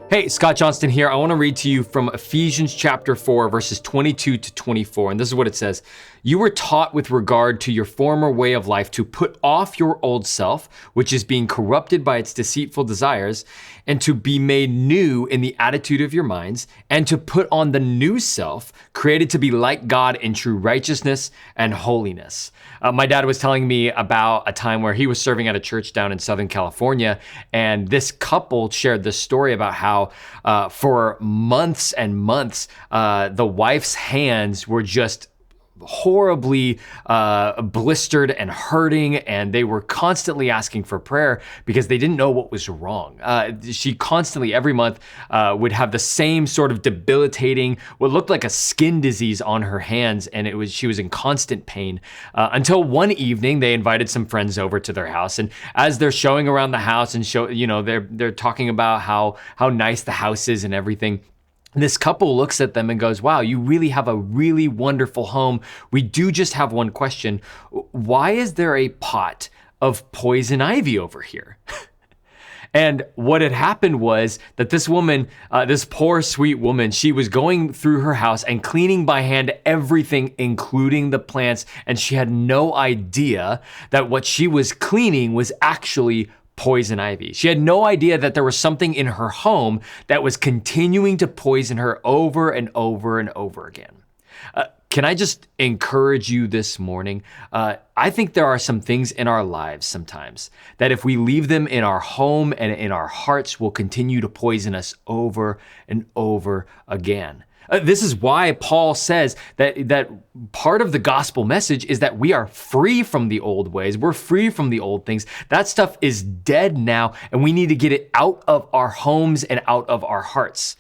Hey, Scott Johnston here. I want to read to you from Ephesians chapter 4, verses 22 to 24. And this is what it says. You were taught with regard to your former way of life to put off your old self, which is being corrupted by its deceitful desires, and to be made new in the attitude of your minds, and to put on the new self, created to be like God in true righteousness and holiness. My dad was telling me about a time where he was serving at a church down in Southern California, and this couple shared this story about how for months and months, the wife's hands were just horribly blistered and hurting, and they were constantly asking for prayer because they didn't know what was wrong. She constantly, every month, would have the same sort of debilitating, what looked like a skin disease on her hands, and she was in constant pain. Until one evening, they invited some friends over to their house, and as they're showing around the house and they're talking about how nice the house is and everything. This couple looks at them and goes, wow, you really have a really wonderful home. We do just have one question. Why is there a pot of poison ivy over here? And what had happened was that this woman, this poor, sweet woman, she was going through her house and cleaning by hand everything, including the plants. And she had no idea that what she was cleaning was actually poison ivy. She had no idea that there was something in her home that was continuing to poison her over and over and over again. Can I just encourage you this morning? I think there are some things in our lives sometimes that if we leave them in our home and in our hearts will continue to poison us over and over again. This is why Paul says that part of the gospel message is that we are free from the old ways. We're free from the old things. That stuff is dead now, and we need to get it out of our homes and out of our hearts.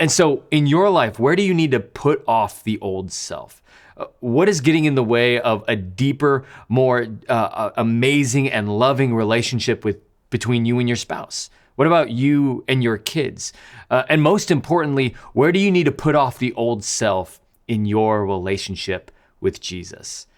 And so in your life, where do you need to put off the old self? What is getting in the way of a deeper, more amazing and loving relationship between you and your spouse? What about you and your kids? And most importantly, where do you need to put off the old self in your relationship with Jesus?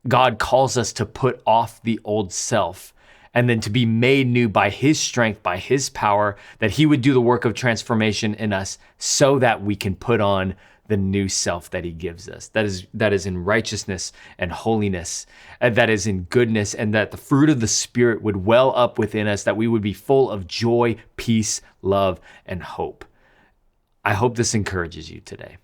God calls us to put off the old self and then to be made new by his strength, by his power, that he would do the work of transformation in us so that we can put on the new self that he gives us. That is in righteousness and holiness, and that is in goodness, and that the fruit of the Spirit would well up within us, that we would be full of joy, peace, love, and hope. I hope this encourages you today.